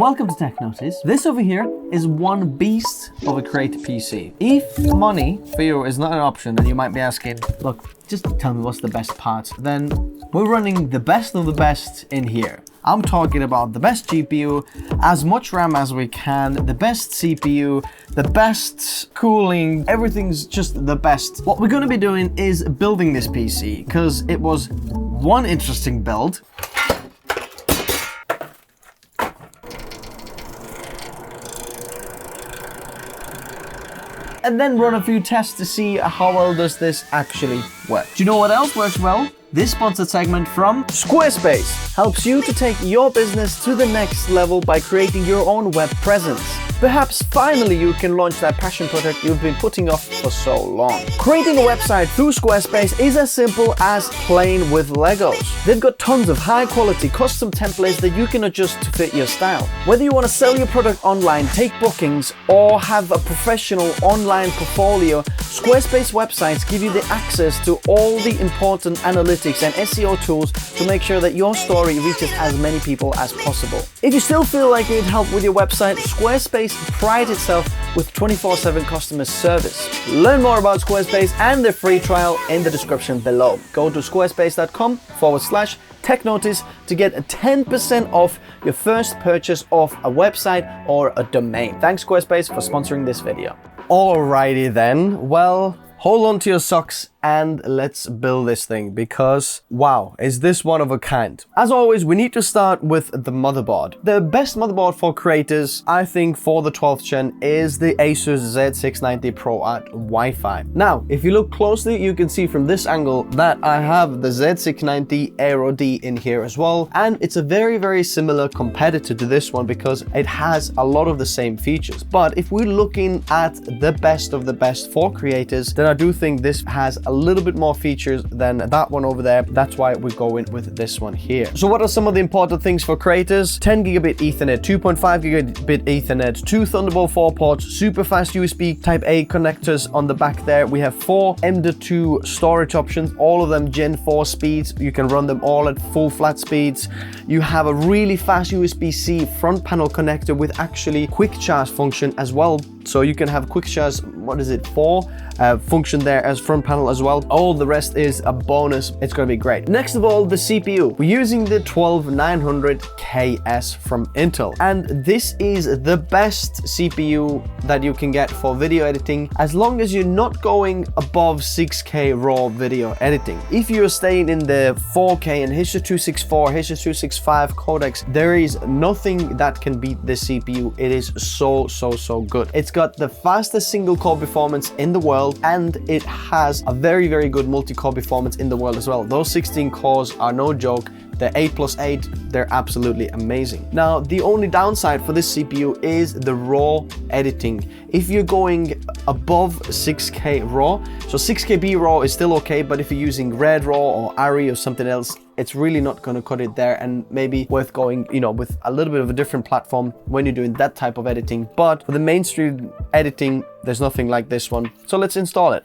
Welcome to Tech Notice. This over here is one beast of a creator PC. If money for you is not an option, then you might be asking, look, just tell me what's the best part. Then we're running the best of the best in here. I'm talking about the best GPU, as much RAM as we can, the best CPU, the best cooling, everything's just the best. What we're gonna be doing is building this PC, because it was one interesting build. And then run a few tests to see how well does this actually work. Do you know what else works well? This sponsored segment from Squarespace helps you to take your business to the next level by creating your own web presence. Perhaps finally you can launch that passion project you've been putting off for so long. Creating a website through Squarespace is as simple as playing with Legos. They've got tons of high quality custom templates that you can adjust to fit your style. Whether you want to sell your product online, take bookings, or have a professional online portfolio, Squarespace websites give you the access to all the important analytics and SEO tools to make sure that your story reaches as many people as possible. If you still feel like you need help with your website, Squarespace prides itself with 24/7 customer service. Learn more about Squarespace and their free trial in the description below. Go to squarespace.com/technotice to get a 10% off your first purchase of a website or a domain. Thanks Squarespace for sponsoring this video. Alrighty then, well, hold on to your socks and let's build this thing, because wow, is this one of a kind. As always, we need to start with the motherboard. The best motherboard for creators, I think, for the 12th gen is the Asus Z690 Pro at Wi-Fi. Now, if you look closely, you can see from this angle that I have the Z690 Aero D in here as well, and it's a very similar competitor to this one because it has a lot of the same features. But if we're looking at the best of the best for creators, then I do think this has a little bit more features than that one over there. That's why we're going with this one here. So what are some of the important things for creators? 10 gigabit Ethernet, 2.5 gigabit Ethernet, 2 Thunderbolt 4 ports, super fast USB Type A connectors on the back there. We have 4 M.2 storage options, all of them Gen 4 speeds. You can run them all at full flat speeds. You have a really fast USB-C front panel connector with actually quick charge function as well. So you can have quick charge, what is it, 4 function there as front panel as well. All the rest is a bonus. It's going to be great. Next of all, the CPU. We're using the 12900KS from Intel, and this is the best CPU that you can get for video editing, as long as you're not going above 6K raw video editing. If you're staying in the 4K and H.264, H.265 codecs, there is nothing that can beat this CPU. It is so good. It's got the fastest single core performance in the world, and it has a very good multi-core performance in the world as well. Those 16 cores are no joke. The 8+8, they're absolutely amazing. Now, the only downside for this CPU is the raw editing. If you're going above 6K raw, so 6KB raw is still okay, but if you're using Red Raw or ARRI or something else, it's really not going to cut it there, and maybe worth going, you know, with a little bit of a different platform when you're doing that type of editing. But for the mainstream editing, there's nothing like this one. So let's install it.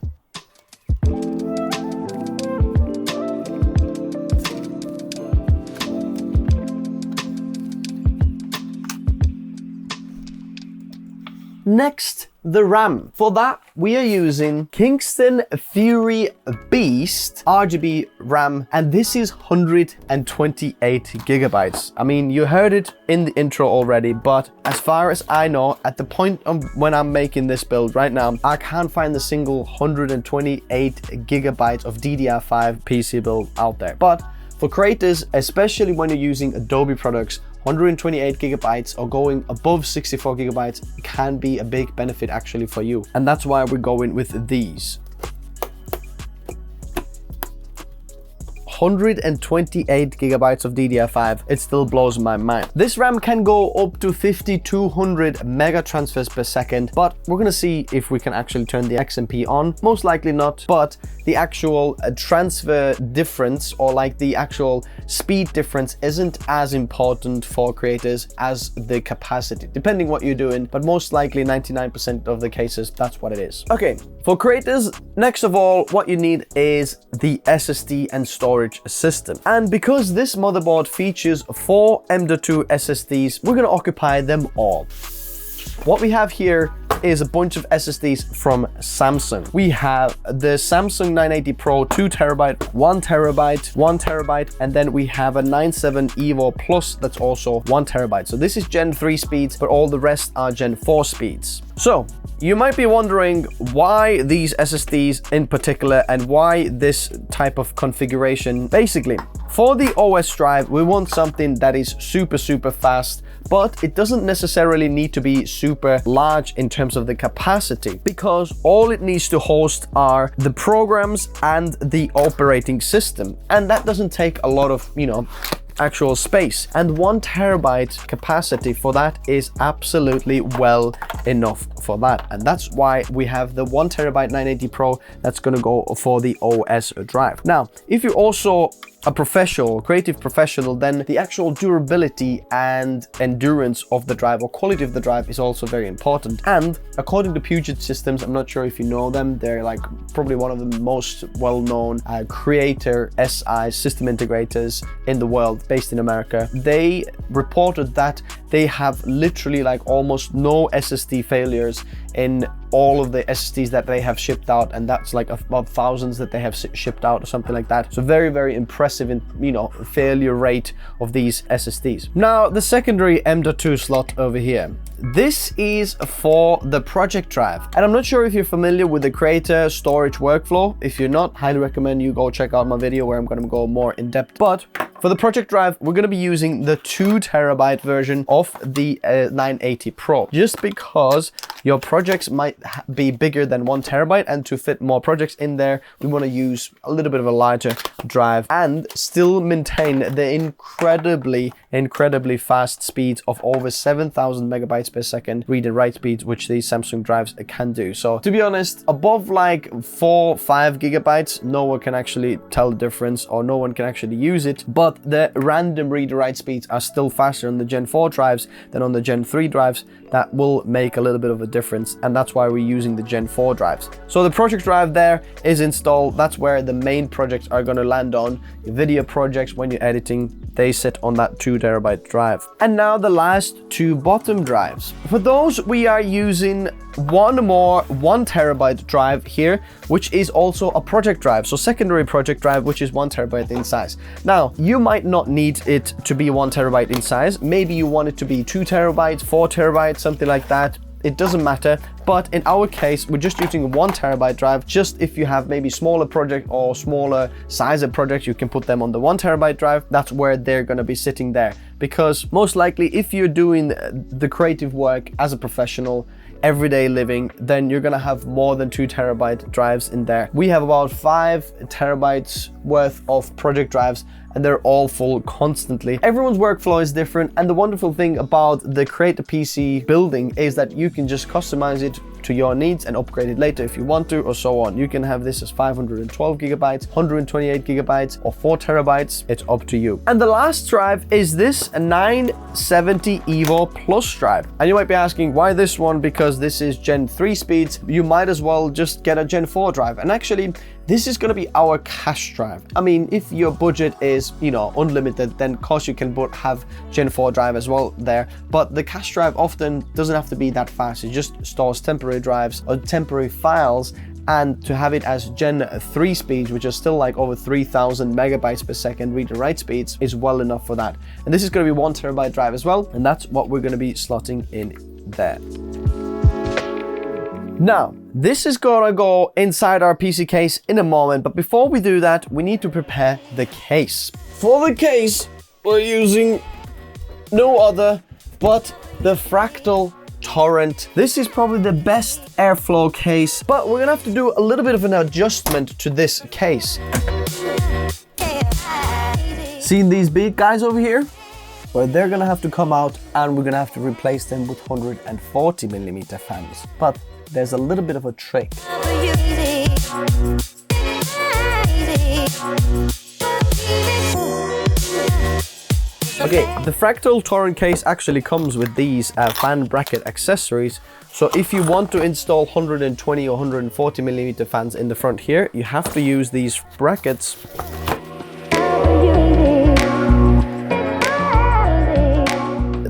Next, the RAM. For that, we are using Kingston Fury Beast RGB RAM, and this is 128 gigabytes. I mean, you heard it in the intro already, but as far as I know, at the point of when I'm making this build right now, I can't find a single 128 gigabytes of DDR5 PC build out there. But for creators, especially when you're using Adobe products, 128 gigabytes or going above 64 gigabytes can be a big benefit actually for you. And that's why we're going with these. 128 gigabytes of DDR5, it still blows my mind. This RAM can go up to 5200 mega transfers per second, but we're gonna see if we can actually turn the XMP on. Most likely not, but the actual transfer difference, or like the actual speed difference isn't as important for creators as the capacity, depending what you're doing, but most likely 99% of the cases, that's what it is. Okay, for creators, next of all, what you need is the SSD and storage system. And because this motherboard features 4 M.2 SSDs, we're gonna occupy them all. What we have here is a bunch of SSDs from Samsung. We have the Samsung 980 Pro 2TB, 1TB, 1TB, and then we have a 97 Evo Plus that's also 1TB. So this is Gen 3 speeds, but all the rest are Gen 4 speeds. So you might be wondering why these SSDs in particular and why this type of configuration. Basically, for the OS drive, we want something that is super fast, but it doesn't necessarily need to be super large in terms of the capacity, because all it needs to host are the programs and the operating system. And that doesn't take a lot of, actual space. And 1TB capacity for that is absolutely well enough for that. And that's why we have the 1TB 980 Pro that's gonna go for the OS drive. Now, if you're also a professional, creative professional, then the actual durability and endurance of the drive or quality of the drive is also very important. And according to Puget Systems, I'm not sure if you know them, they're like probably one of the most well-known creator SI system integrators in the world, based in America. They reported that they have literally like almost no SSD failures in all of the SSDs that they have shipped out, and that's like about thousands that they have shipped out or something like that. So very impressive in failure rate of these SSDs. Now the secondary M.2 slot over here, this is for the project drive, and I'm not sure if you're familiar with the creator storage workflow. If you're not, highly recommend you go check out my video where I'm going to go more in depth. But for the project drive, we're going to be using the 2TB version of the 980 Pro, just because your projects might be bigger than 1TB, and to fit more projects in there, we want to use a little bit of a larger drive and still maintain the incredibly fast speeds of over 7,000 megabytes per second read and write speeds, which these Samsung drives can do. So to be honest, above like 4-5 gigabytes, no one can actually tell the difference, or no one can actually use it. But the random read and write speeds are still faster on the Gen 4 drives than on the Gen 3 drives. That will make a little bit of a difference, and that's why we're using the Gen 4 drives. So the project drive there is installed. That's where the main projects are going to land on. Your video projects, when you're editing, they sit on that 2TB drive. And now the last two bottom drives. For those, we are using one more 1TB drive here, which is also a project drive. So secondary project drive, which is 1TB in size. Now, you might not need it to be 1TB in size. Maybe you want it to be 2TB, 4TB, something like that. It doesn't matter, but in our case, we're just using a 1TB drive. Just if you have maybe smaller project or smaller size of projects, you can put them on the 1TB drive. That's where they're going to be sitting there, because most likely if you're doing the creative work as a professional, everyday living, then you're gonna have more than 2TB drives in there. We have about 5TB worth of project drives, and they're all full constantly. Everyone's workflow is different, and the wonderful thing about the Create a PC building is that you can just customize it to your needs and upgrade it later if you want to, or so on. You can have this as 512 gigabytes, 128 gigabytes, or 4TB. It's up to you. And the last drive is this 970 Evo Plus drive. And you might be asking, why this one? Because this is Gen 3 speeds. You might as well just get a Gen 4 drive. And actually, this is going to be our cache drive. I mean, if your budget is, unlimited, then of course you can have Gen 4 drive as well there. But the cache drive often doesn't have to be that fast. It just stores temporary drives or temporary files, and to have it as Gen 3 speeds, which are still like over 3,000 megabytes per second read and write speeds, is well enough for that. And this is going to be 1TB drive as well, and that's what we're going to be slotting in there. Now, this is gonna go inside our PC case in a moment, but before we do that, we need to prepare the case. For the case, we're using no other but the Fractal Torrent. This is probably the best airflow case, but we're gonna have to do a little bit of an adjustment to this case. Seen these big guys over here? Well, they're gonna have to come out, and we're gonna have to replace them with 140mm fans. But there's a little bit of a trick. Okay, the Fractal Torrent case actually comes with these fan bracket accessories. So if you want to install 120 or 140 millimeter fans in the front here, you have to use these brackets.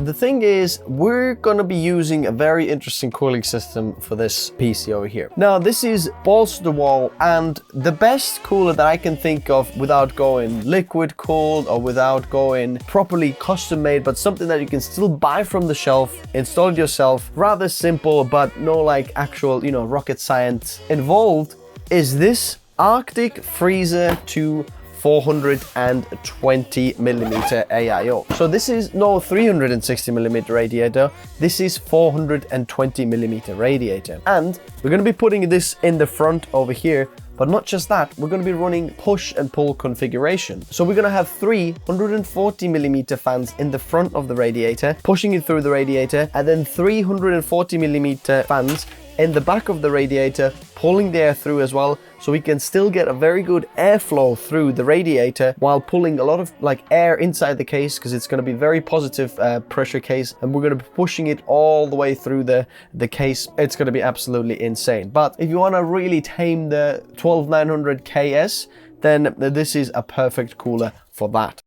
The thing is, we're gonna be using a very interesting cooling system for this PC over here. Now, this is balls to the wall, and the best cooler that I can think of without going liquid cooled or without going properly custom made, but something that you can still buy from the shelf, install it yourself, rather simple, but no like actual, you know, rocket science involved, is this Arctic Freezer 2 420 millimeter AIO. So this is no 360 millimeter radiator, this is 420 millimeter radiator. And we're gonna be putting this in the front over here, but not just that, we're gonna be running push and pull configuration. So we're gonna have 340 millimeter fans in the front of the radiator, pushing it through the radiator, and then 340 millimeter fans in the back of the radiator, pulling the air through as well, so we can still get a very good airflow through the radiator while pulling a lot of like air inside the case, because it's going to be very positive pressure case, and we're going to be pushing it all the way through the case. It's going to be absolutely insane. But if you want to really tame the 12900KS, then this is a perfect cooler for that.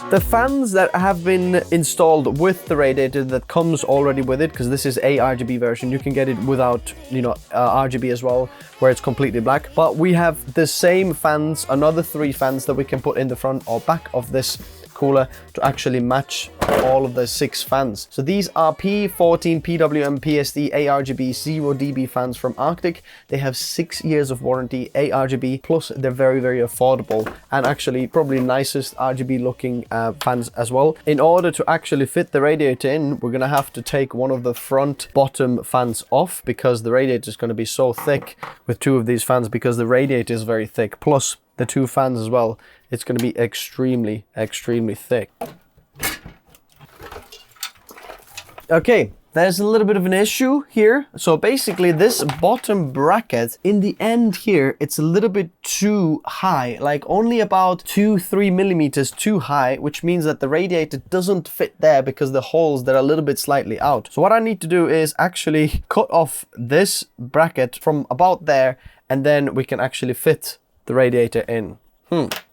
The fans that have been installed with the radiator that comes already with it, because this is a RGB version, you can get it without, you know, RGB as well, where it's completely black. But we have the same fans, another 3 fans that we can put in the front or back of this cooler to actually match all of the 6 fans. So these are P14 PWM PSD ARGB 0dB fans from Arctic. They have 6 years of warranty, ARGB, plus they're very, very affordable, and actually probably nicest RGB looking fans as well. In order to actually fit the radiator in, we're gonna have to take one of the front bottom fans off, because the radiator is going to be so thick with 2 of these fans, because the radiator is very thick, plus the 2 fans as well. It's going to be extremely, extremely thick. Okay, there's a little bit of an issue here. So basically this bottom bracket in the end here, it's a little bit too high, like only about 2-3 millimeters too high, which means that the radiator doesn't fit there because the holes that are a little bit slightly out. So what I need to do is actually cut off this bracket from about there, and then we can actually fit the radiator in.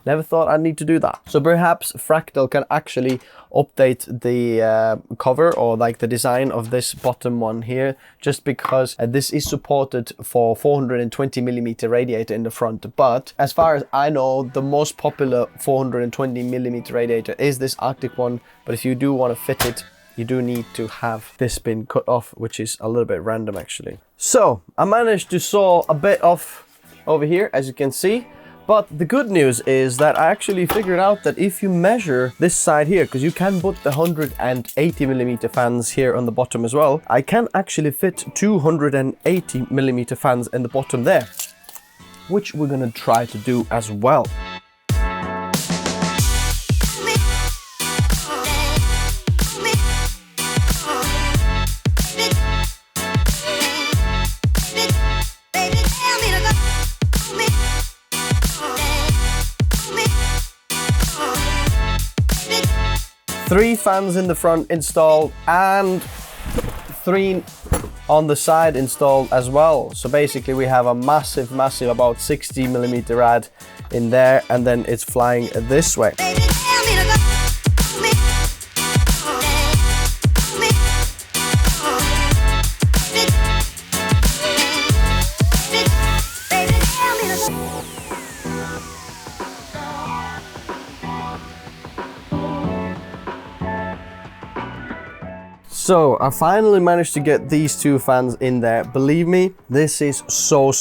Never thought I'd need to do that. So perhaps Fractal can actually update the cover or like the design of this bottom one here, just because this is supported for 420 millimeter radiator in the front. But as far as I know, the most popular 420 millimeter radiator is this Arctic one. But if you do want to fit it, you do need to have this been cut off, which is a little bit random actually. So I managed to saw a bit off over here, as you can see. But the good news is that I actually figured out that if you measure this side here, because you can put the 180 millimeter fans here on the bottom as well, I can actually fit 280 millimeter fans in the bottom there, which we're gonna try to do as well. Three fans in the front installed and 3 on the side installed as well. So basically we have a massive about 60 millimeter rad in there, and then it's flying this way. So I finally managed to get these 2 fans in there. Believe me, this is so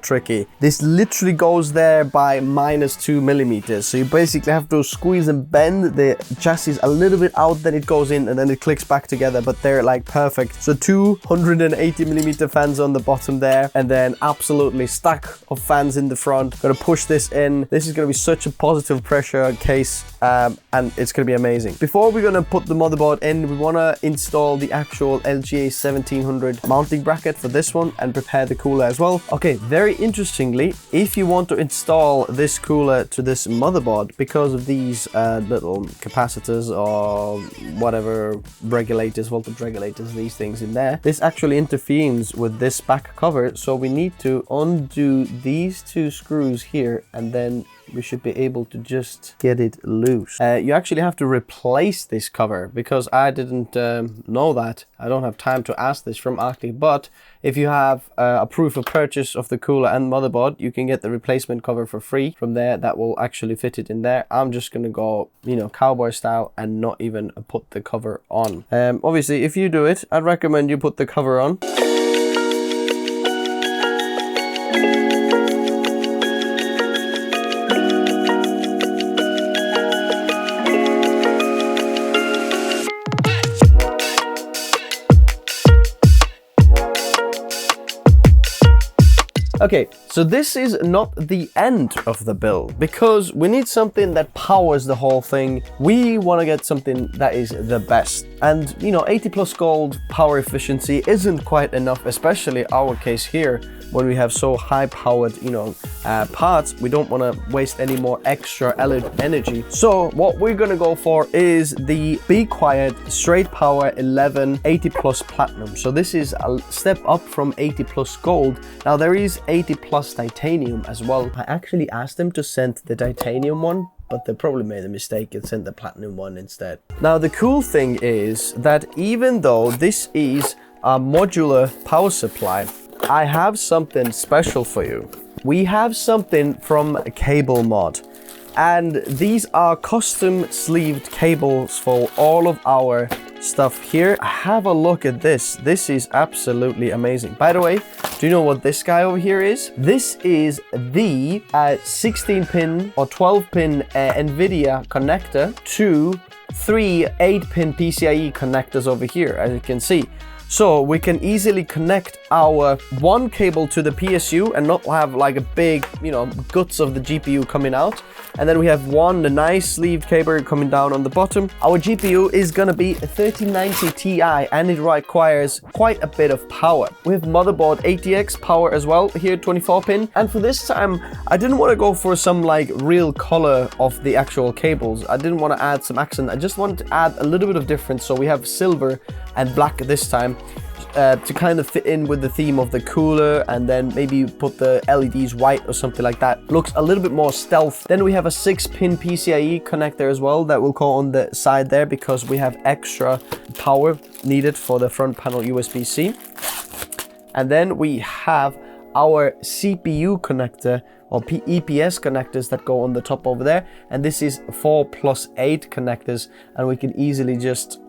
tricky. This literally goes there by -2 millimeters. So you basically have to squeeze and bend the chassis a little bit out, then it goes in and then it clicks back together, but they're like perfect. So 280 millimeter fans on the bottom there, and then absolutely stack of fans in the front. Gonna push this in. This is gonna be such a positive pressure case. and it's gonna be amazing. Before we're gonna put the motherboard in, we wanna install the actual LGA 1700 mounting bracket for this one and prepare the cooler as well. Okay, very interestingly, if you want to install this cooler to this motherboard, because of these little capacitors or whatever regulators, voltage regulators, these things in there, this actually interferes with this back cover, so we need to undo these two screws here, and then we should be able to just get it loose. You actually have to replace this cover, because I didn't know that. I don't have time to ask this from Artgrid, but if you have a proof of purchase of the cooler and motherboard, you can get the replacement cover for free from there. That will actually fit it in there. I'm just gonna go, you know, cowboy style and not even put the cover on. Obviously, if you do it, I'd recommend you put the cover on. Okay, so this is not the end of the build, because we need something that powers the whole thing. We want to get something that is the best. And, you know, 80 plus gold power efficiency isn't quite enough, especially our case here, when we have so high powered, you know, parts. We don't want to waste any more extra energy. So what we're going to go for is the Be Quiet Straight Power 11 80 plus platinum. So this is a step up from 80 plus gold. Now there is 80 plus titanium as well. I actually asked them to send the titanium one, but they probably made a mistake and sent the platinum one instead. Now the cool thing is that even though this is a modular power supply, I have something special for you. We have something from Cablemod, and these are custom sleeved cables for all of our stuff here. Have a look at this. This is absolutely amazing. By the way, do you know what this guy over here is? This is the 16-pin or 12-pin NVIDIA connector to 3 8-pin PCIe connectors over here, as you can see. So we can easily connect our one cable to the PSU and not have like a big, you know, guts of the GPU coming out. And then we have the nice sleeved cable coming down on the bottom. Our GPU is gonna be a 3090 Ti, and it requires quite a bit of power. We have motherboard ATX power as well here, 24-pin. And for this time, I didn't want to go for some like real color of the actual cables. I didn't want to add some accent. I just wanted to add a little bit of difference. So we have silver and black this time. To kind of fit in with the theme of the cooler, and then maybe put the LEDs white or something like that. Looks a little bit more stealth. Then we have a 6-pin PCIe connector as well that will go on the side there, because we have extra power needed for the front panel USB-C. And then we have our CPU connector or EPS connectors that go on the top over there, and this is 4+8 connectors, and we can easily just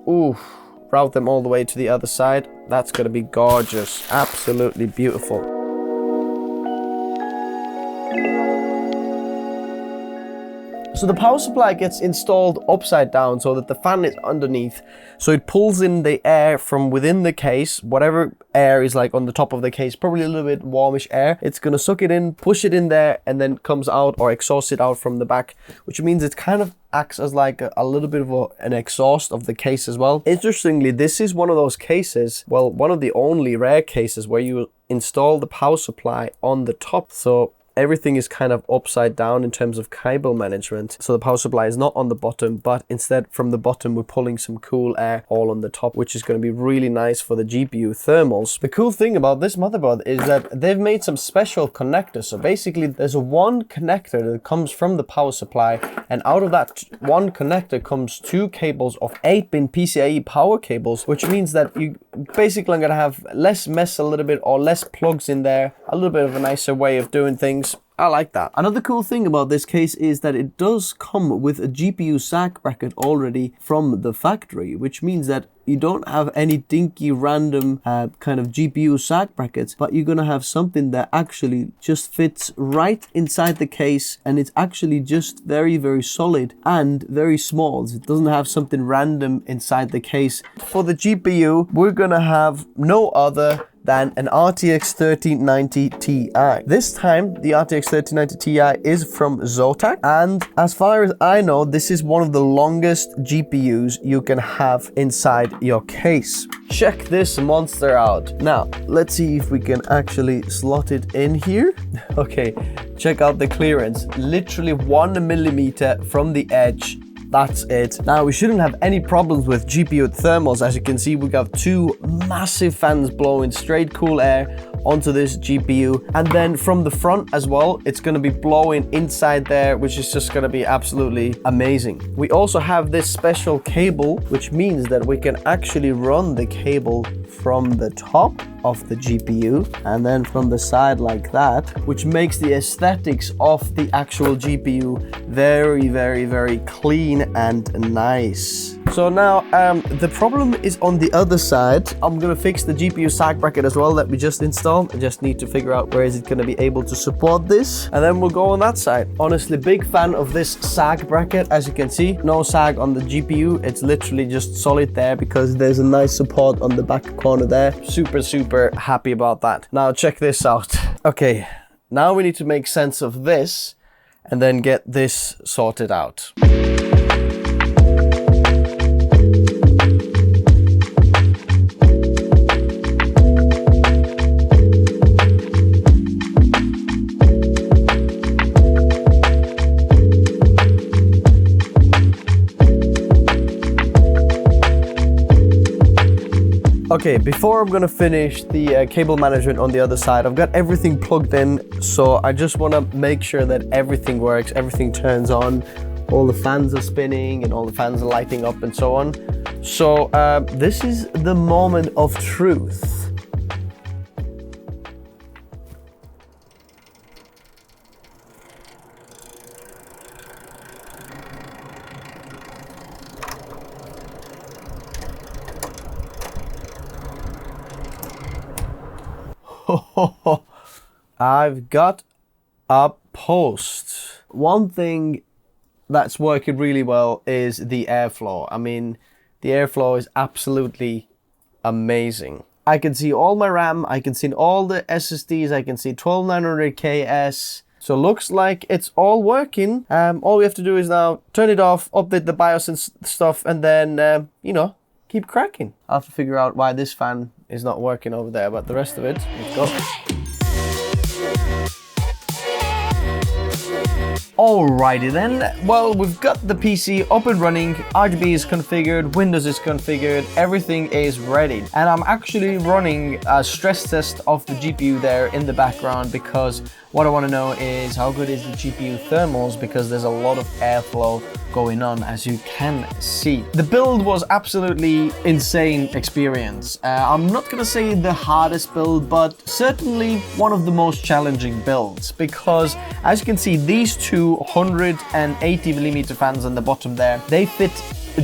route them all the way to the other side. That's going to be gorgeous, absolutely beautiful. So the power supply gets installed upside down so that the fan is underneath. So it pulls in the air from within the case, whatever air is like on the top of the case, probably a little bit warmish air. It's gonna suck it in, push it in there, and then comes out or exhausts it out from the back, which means it kind of acts as like a little bit of an exhaust of the case as well. Interestingly, this is one of those cases, well, one of the only rare cases where you install the power supply on the top. So everything is kind of upside down in terms of cable management. So the power supply is not on the bottom, but instead from the bottom, we're pulling some cool air all on the top, which is going to be really nice for the GPU thermals. The cool thing about this motherboard is that they've made some special connectors. So basically there's one connector that comes from the power supply, and out of that one connector comes 2 cables of 8-pin PCIe power cables, which means that you basically are going to have less mess a little bit, or less plugs in there, a little bit of a nicer way of doing things. I like that. Another cool thing about this case is that it does come with a GPU Sag bracket already from the factory, which means that you don't have any dinky random kind of GPU Sag brackets, but you're gonna have something that actually just fits right inside the case, and it's actually just very, very solid and very small. It doesn't have something random inside the case. For the GPU, we're gonna have no other than an RTX 3090 Ti. This time, the RTX 3090 Ti is from Zotac, and as far as I know, this is one of the longest GPUs you can have inside your case. Check this monster out. Now, let's see if we can actually slot it in here. Okay, check out the clearance. Literally 1 millimeter from the edge. That's it. Now, we shouldn't have any problems with GPU thermals. As you can see, we got two massive fans blowing straight cool air onto this GPU. And then from the front as well, it's going to be blowing inside there, which is just going to be absolutely amazing. We also have this special cable, which means that we can actually run the cable from the top of the GPU and then from the side like that, which makes the aesthetics of the actual GPU very, very, very clean and nice. So now the problem is on the other side. I'm gonna fix the GPU Sag bracket as well that we just installed. I just need to figure out where is it gonna be able to support this, and then we'll go on that side. Honestly, big fan of this Sag bracket. As you can see, no sag on the GPU. It's literally just solid there because there's a nice support on the back corner there. Super happy about that. Now check this out. Okay, now we need to make sense of this and then get this sorted out. Okay, before I'm gonna finish the cable management on the other side, I've got everything plugged in, so I just wanna make sure that everything works, everything turns on, all the fans are spinning and all the fans are lighting up and so on. So this is the moment of truth. I've got a post. One thing that's working really well is the airflow. I mean, the airflow is absolutely amazing. I can see all my RAM, I can see all the SSDs, I can see 12900KS. So looks like it's all working. All we have to do is now turn it off, update the BIOS and stuff, and then, you know, keep cracking. I'll have to figure out why this fan is not working over there, but the rest of it, let's go. Alrighty then, well, we've got the PC up and running, RGB is configured, Windows is configured, everything is ready. And I'm actually running a stress test of the GPU there in the background because what I want to know is how good is the GPU thermals, because there's a lot of airflow going on, as you can see. The build was absolutely insane experience. I'm not gonna say the hardest build, but certainly one of the most challenging builds, because as you can see, these two 180mm fans on the bottom there, they fit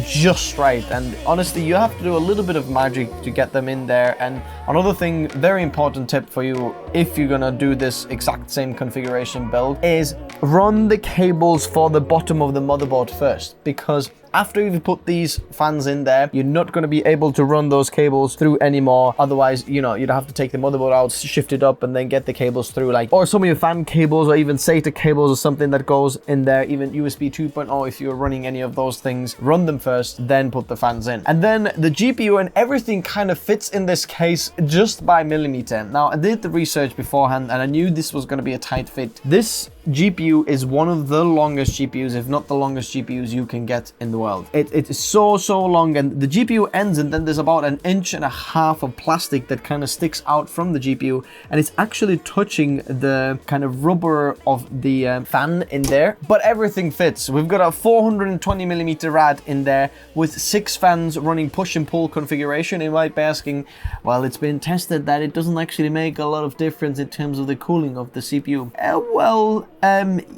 just right, and honestly you have to do a little bit of magic to get them in there. And another thing, very important tip for you if you're gonna do this exact same configuration build, is run the cables for the bottom of the motherboard first, because after you've put these fans in there, you're not going to be able to run those cables through anymore. Otherwise, you know, you'd have to take the motherboard out, shift it up, and then get the cables through, like, or some of your fan cables, or even SATA cables or something that goes in there, even USB 2.0, if you're running any of those things, run them first, then put the fans in. And then the GPU and everything kind of fits in this case just by millimeter. Now, I did the research beforehand, and I knew this was going to be a tight fit. This GPU is one of the longest GPUs, if not the longest GPUs you can get in the world. It is so long, and the GPU ends, and then there's about 1.5 inches of plastic that kind of sticks out from the GPU, and it's actually touching the kind of rubber of the fan in there, but everything fits. We've got a 420mm rad in there with 6 fans running push and pull configuration. You might be asking, well, it's been tested that it doesn't actually make a lot of difference in terms of the cooling of the CPU.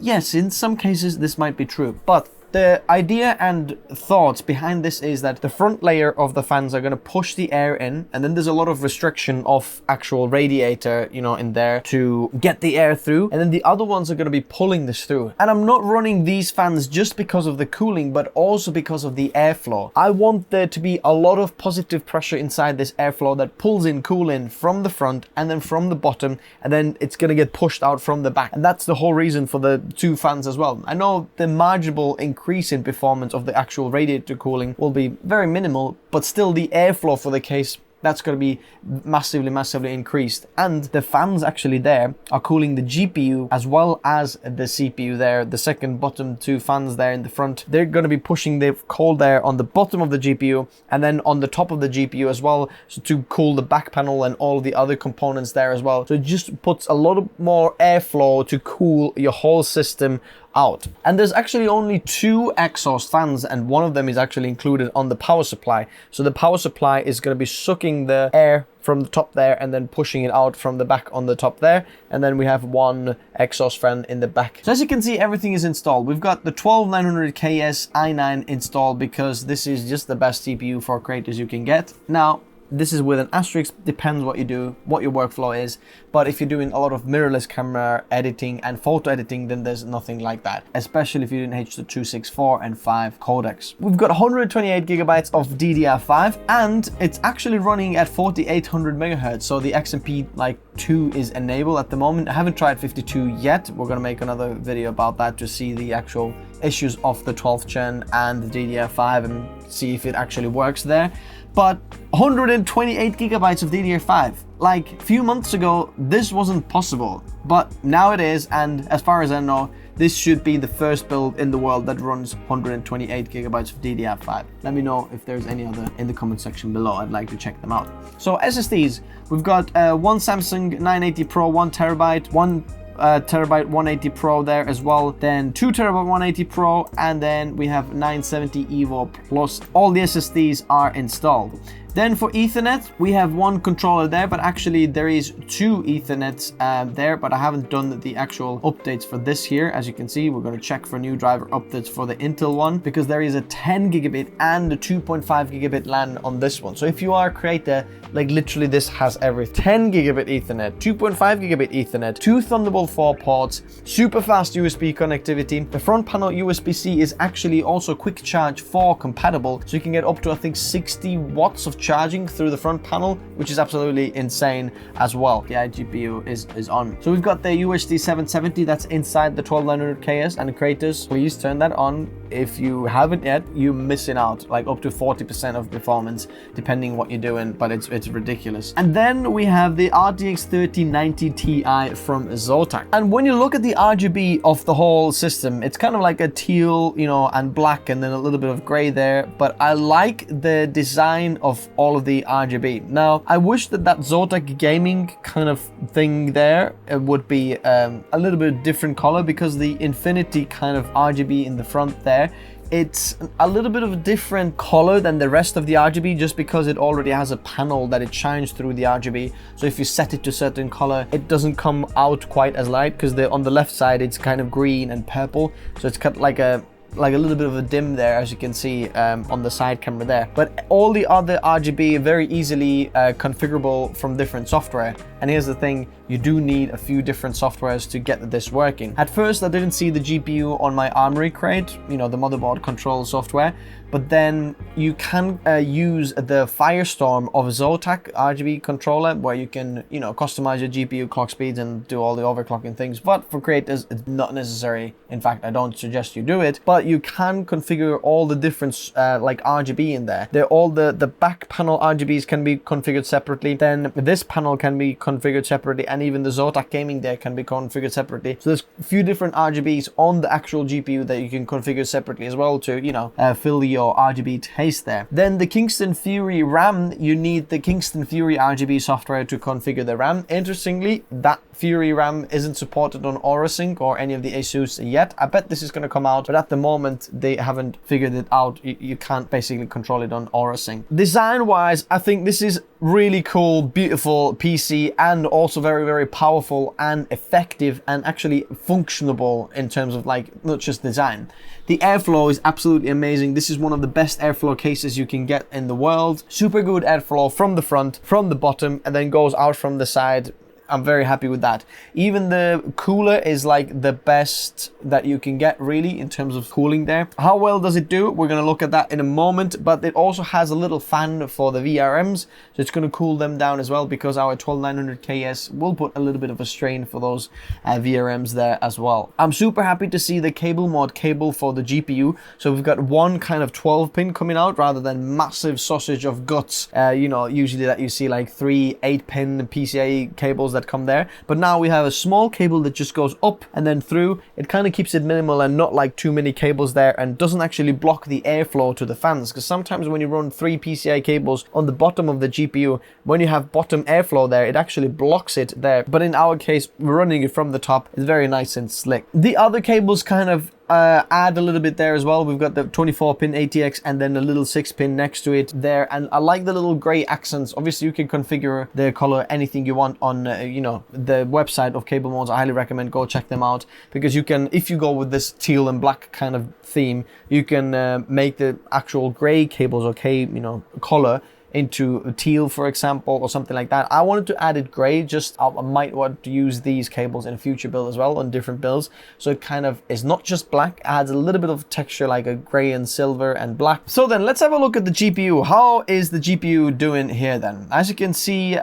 Yes, in some cases this might be true, but The idea and thoughts behind this is that the front layer of the fans are going to push the air in, and then there's a lot of restriction of actual radiator, you know, in there to get the air through, and then the other ones are going to be pulling this through. And I'm not running these fans just because of the cooling, but also because of the airflow. I want there to be a lot of positive pressure inside this airflow that pulls in cool in from the front and then from the bottom, and then it's going to get pushed out from the back. And that's the whole reason for the two fans as well. I know the marginal increase in performance of the actual radiator cooling will be very minimal, but still the airflow for the case, that's going to be massively increased. And the fans actually there are cooling the GPU as well as the CPU there. The second bottom two fans there in the front, they're going to be pushing the cold air on the bottom of the GPU and then on the top of the GPU as well, so to cool the back panel and all the other components there as well. So it just puts a lot of more airflow to cool your whole system out. And there's actually only two exhaust fans, and one of them is actually included on the power supply. So the power supply is going to be sucking the air from the top there and then pushing it out from the back on the top there. And then we have one exhaust fan in the back. So as you can see, everything is installed. We've got the 12900KS i9 installed because this is just the best CPU for creators you can get. Now, this is with an asterisk, depends what you do, what your workflow is. But if you're doing a lot of mirrorless camera editing and photo editing, then there's nothing like that, especially if you're doing H.264 and 5 codecs. We've got 128GB of DDR5, and it's actually running at 4800 megahertz. So the XMP like 2 is enabled at the moment. I haven't tried 52 yet. We're gonna make another video about that to see the actual issues of the 12th gen and the DDR5 and see if it actually works there. But 128GB of DDR5. Like a few months ago, this wasn't possible, but now it is. And as far as I know, this should be the first build in the world that runs 128GB of DDR5. Let me know if there's any other in the comment section below. I'd like to check them out. So SSDs, we've got one Samsung 980 Pro, 1TB, one terabyte 180 Pro there as well, then 2TB 180 Pro, and then we have 970 Evo Plus. All the SSDs are installed. Then for Ethernet, we have one controller there, but actually there is two Ethernets there, but I haven't done the actual updates for this here. As you can see, we're going to check for new driver updates for the Intel one, because there is a 10 gigabit and a 2.5 gigabit LAN on this one. So if you are a creator, like literally this has everything. 10 gigabit Ethernet, 2.5 gigabit Ethernet, two Thunderbolt 4 ports, super fast USB connectivity. The front panel USB-C is actually also quick charge 4 compatible, so you can get up to I think 60 watts of charging through the front panel, which is absolutely insane as well. The iGPU is on. So we've got the UHD 770 that's inside the 12900KS, and the creators, please turn that on. If you haven't yet, you're missing out, like up to 40% of performance depending what you're doing, but it's ridiculous. And then we have the RTX 3090ti from Zotac. And when you look at the RGB of the whole system, it's kind of like a teal, you know, and black, and then a little bit of gray there, but I like the design of all of the RGB. Now, I wish that Zotac gaming kind of thing there would be a little bit different color, because the infinity kind of RGB in the front there, it's a little bit of a different color than the rest of the RGB, just because it already has a panel that it shines through the RGB. So if you set it to a certain color, it doesn't come out quite as light, because on the left side it's kind of green and purple, so it's cut like a little bit of a dim there, as you can see on the side camera there. But all the other RGB very easily configurable from different software. And here's the thing, you do need a few different softwares to get this working. At first, I didn't see the GPU on my Armory crate, you know, the motherboard control software, but then you can use the Firestorm of Zotac RGB controller, where you can, you know, customize your GPU clock speeds and do all the overclocking things. But for creators, it's not necessary. In fact, I don't suggest you do it, but you can configure all the different like RGB in there. All the back panel RGBs can be configured separately. Then this panel can be configured separately, and even the Zotac gaming there can be configured separately. So there's a few different RGBs on the actual GPU that you can configure separately as well to, you know, fill your RGB taste there. Then the Kingston Fury RAM, you need the Kingston Fury RGB software to configure the RAM. Interestingly, that Fury RAM isn't supported on AuraSync or any of the ASUS yet. I bet this is going to come out, but at the moment they haven't figured it out. You can't basically control it on AuraSync. Design wise, I think this is really cool, beautiful PC, and also very, very powerful and effective and actually functionable in terms of like not just design. The airflow is absolutely amazing. This is one of the best airflow cases you can get in the world. Super good airflow from the front, from the bottom, and then goes out from the side. I'm very happy with that. Even the cooler is like the best that you can get really in terms of cooling there. How well does it do? We're going to look at that in a moment, but it also has a little fan for the VRMs, so it's going to cool them down as well, because our 12900KS will put a little bit of a strain for those VRMs there as well. I'm super happy to see the Cablemod cable for the GPU. So we've got one kind of 12 pin coming out rather than massive sausage of guts, you know, usually that you see like 3 8-pin PCIe cables that come there, but now we have a small cable that just goes up and then through. It kind of keeps it minimal and not like too many cables there, and doesn't actually block the airflow to the fans, because sometimes when you run 3 PCIe cables on the bottom of the GPU, when you have bottom airflow there, it actually blocks it there. But in our case, we're running it from the top. It's very nice and slick. The other cables kind of add a little bit there as well. We've got the 24-pin ATX and then a little 6-pin next to it there, and I like the little gray accents. Obviously you can configure the color anything you want on you know, the website of Cablemods. I highly recommend go check them out, because you can, if you go with this teal and black kind of theme, you can make the actual gray cables, okay, you know, color into teal, for example, or something like that. I wanted to add it gray, just I might want to use these cables in a future build as well, on different builds, so it kind of is not just black, adds a little bit of texture like a gray and silver and black. So then let's have a look at the GPU. How is the GPU doing here then? As you can see,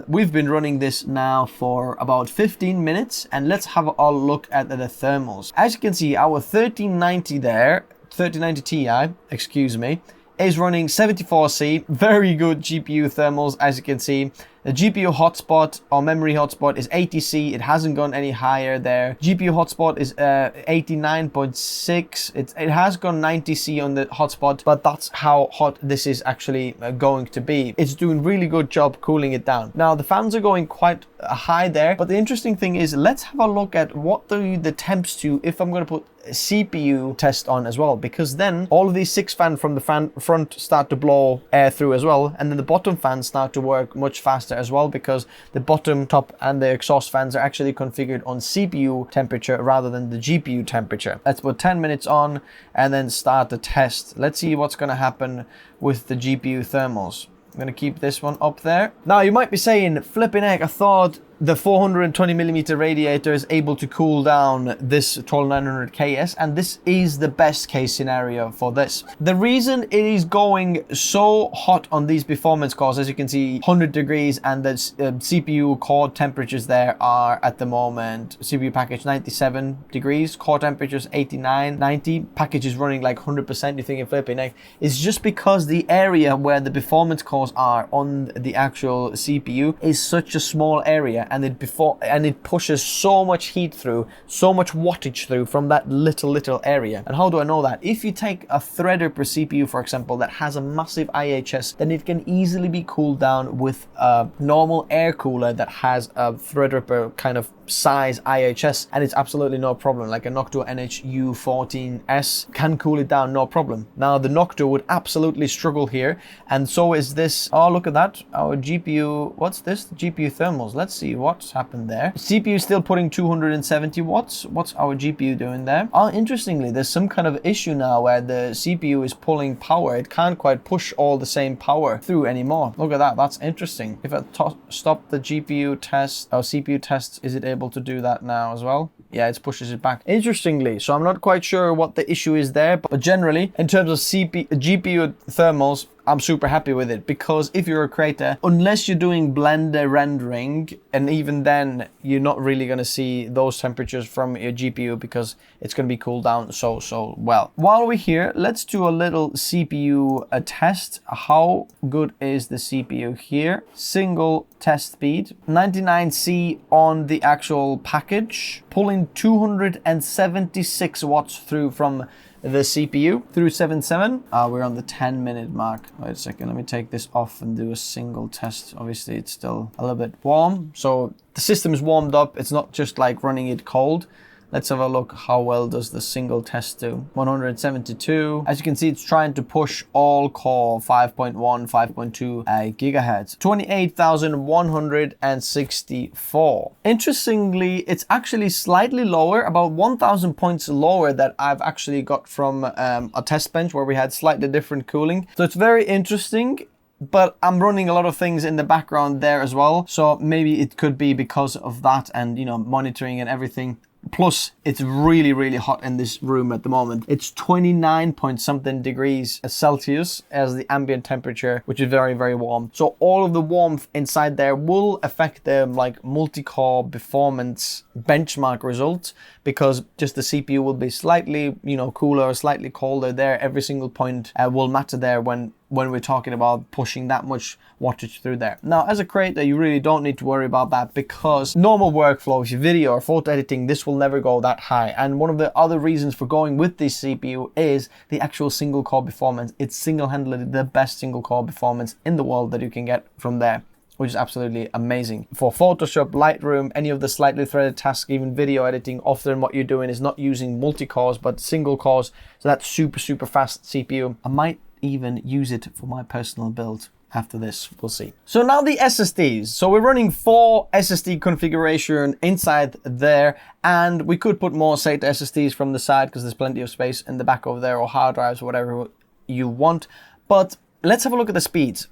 we've been running this now for about 15 minutes, and let's have a look at the thermals. As you can see, our 3090 there, 3090 Ti, excuse me, is running 74C, very good GPU thermals. As you can see, the GPU hotspot or memory hotspot is 80C. It hasn't gone any higher there. GPU hotspot is 89.6. It has gone 90C on the hotspot, but that's how hot this is actually going to be. It's doing really good job cooling it down. Now the fans are going quite high there, but the interesting thing is, let's have a look at what the temps do if I'm going to put CPU test on as well, because then all of these 6 fans from the front start to blow air through as well, and then the bottom fans start to work much faster as well, because the bottom, top and the exhaust fans are actually configured on CPU temperature rather than the GPU temperature. Let's put 10 minutes on and then start the test. Let's see what's going to happen with the GPU thermals. I'm going to keep this one up there. Now you might be saying, flipping heck, I thought the 420mm radiator is able to cool down this 12900KS, and this is the best case scenario for this. The reason it is going so hot on these performance cores, as you can see, 100 degrees, and the CPU core temperatures there are at the moment, CPU package 97 degrees, core temperatures 89, 90, package is running like 100%, you think you're flipping heck. It's just because the area where the performance cores are on the actual CPU is such a small area, and it pushes so much heat through, so much wattage through from that little area. And how do I know that? If you take a Threadripper CPU, for example, that has a massive IHS, then it can easily be cooled down with a normal air cooler that has a Threadripper kind of size IHS, and it's absolutely no problem. Like a Noctua NHU14S can cool it down, no problem. Now the Noctua would absolutely struggle here, and so is this. Oh, look at that, our GPU, what's this? GPU thermals. Let's see what's happened there. CPU still putting 270 watts. What's our GPU doing there? Oh, interestingly, there's some kind of issue now where the CPU is pulling power. It can't quite push all the same power through anymore. Look at that, that's interesting. If I stop the GPU test or CPU test, is it able to do that now as well? Yeah, it pushes it back. Interestingly, so I'm not quite sure what the issue is there, but generally, in terms of GPU thermals, I'm super happy with it, because if you're a creator, unless you're doing Blender rendering, and even then you're not really going to see those temperatures from your GPU, because it's going to be cooled down so well. While we're here, let's do a little CPU test. How good is the CPU here? Single test speed, 99C on the actual package, pulling 276 watts through from the CPU through 7.7. We're on the 10-minute mark. Wait a second, let me take this off and do a single test. Obviously it's still a little bit warm, so the system is warmed up. It's not just like running it cold. Let's have a look. How well does the single test do? 172. As you can see, it's trying to push all core 5.1, 5.2 gigahertz. 28,164. Interestingly, it's actually slightly lower, about 1,000 points lower that I've actually got from a test bench where we had slightly different cooling. So it's very interesting. But I'm running a lot of things in the background there as well. So maybe it could be because of that and, you know, monitoring and everything. Plus, it's really, really hot in this room at the moment. It's 29 point something degrees Celsius as the ambient temperature, which is very, very warm. So all of the warmth inside there will affect the like multi-core performance benchmark results, because just the CPU will be slightly, you know, cooler or slightly colder there. Every single point will matter there when we're talking about pushing that much wattage through there. Now, as a creator, you really don't need to worry about that, because normal workflow, if you video or photo editing, this will never go that high. And one of the other reasons for going with this CPU is the actual single core performance. It's single-handedly the best single core performance in the world that you can get from there, which is absolutely amazing. For Photoshop, Lightroom, any of the slightly threaded tasks, even video editing, often what you're doing is not using multi-cores, but single cores. So that's super, super fast CPU. I might even use it for my personal build after this, we'll see. So now the SSDs. So we're running 4 SSD configuration inside there, and we could put more SATA SSDs from the side because there's plenty of space in the back over there, or hard drives, whatever you want. But let's have a look at the speeds.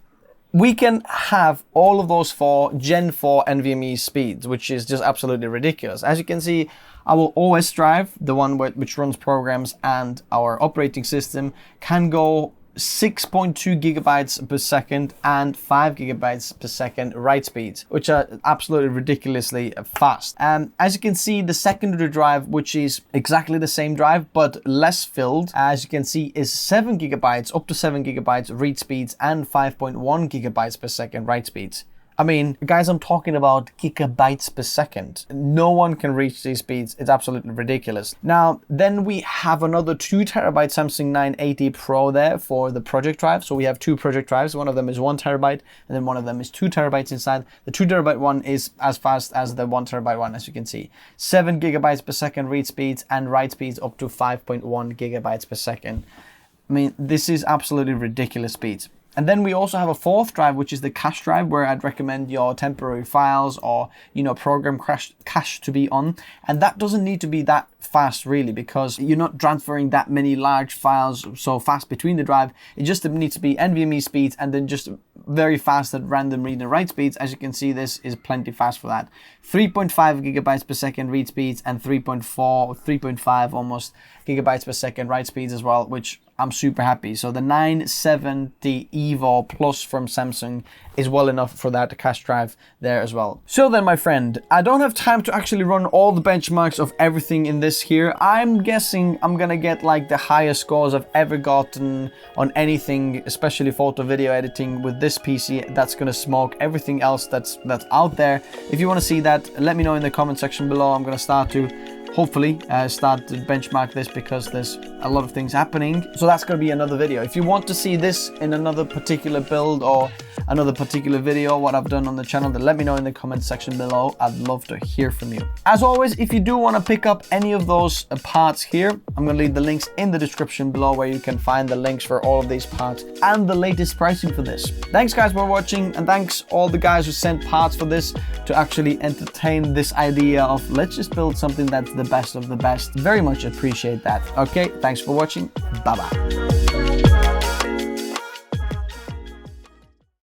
We can have all of those 4 Gen 4 NVMe speeds, which is just absolutely ridiculous. As you can see, our OS drive, the one which runs programs and our operating system, can go 6.2 gigabytes per second and 5 gigabytes per second write speeds, which are absolutely ridiculously fast. As you can see, the secondary drive, which is exactly the same drive but less filled, as you can see, is 7 gigabytes, up to 7 gigabytes read speeds and 5.1 gigabytes per second write speeds. I mean, guys, I'm talking about gigabytes per second. No one can reach these speeds. It's absolutely ridiculous. Now, then we have another 2 terabyte Samsung 980 Pro there for the project drive. So we have 2 project drives. One of them is 1 terabyte, and then one of them is 2 terabytes inside. The 2 terabyte one is as fast as the 1 terabyte one, as you can see. 7 gigabytes per second read speeds and write speeds up to 5.1 gigabytes per second. I mean, this is absolutely ridiculous speeds. And then we also have a 4th drive, which is the cache drive, where I'd recommend your temporary files or, you know, program cache to be on. And that doesn't need to be that fast really, because you're not transferring that many large files so fast between the drive. It just needs to be NVMe speeds and then just very fast at random read and write speeds. As you can see, this is plenty fast for that. 3.5 gigabytes per second read speeds and 3.5 almost gigabytes per second write speeds as well, which I'm super happy. So the 970 Evo Plus from Samsung is well enough for that cache drive there as well. So then, my friend, I don't have time to actually run all the benchmarks of everything in this here. I'm guessing I'm gonna get like the highest scores I've ever gotten on anything, especially photo video editing with this PC. That's gonna smoke everything else that's out there. If you want to see that, let me know in the comment section below. I'm gonna start to hopefully start to benchmark this, because there's a lot of things happening. So that's going to be another video. If you want to see this in another particular build or another particular video, what I've done on the channel, then let me know in the comment section below. I'd love to hear from you. As always, if you do want to pick up any of those parts here, I'm going to leave the links in the description below, where you can find the links for all of these parts and the latest pricing for this. Thanks guys for watching, and thanks all the guys who sent parts for this to actually entertain this idea of let's just build something that's the best of the best. Very much appreciate that. Okay, thanks for watching. Bye bye.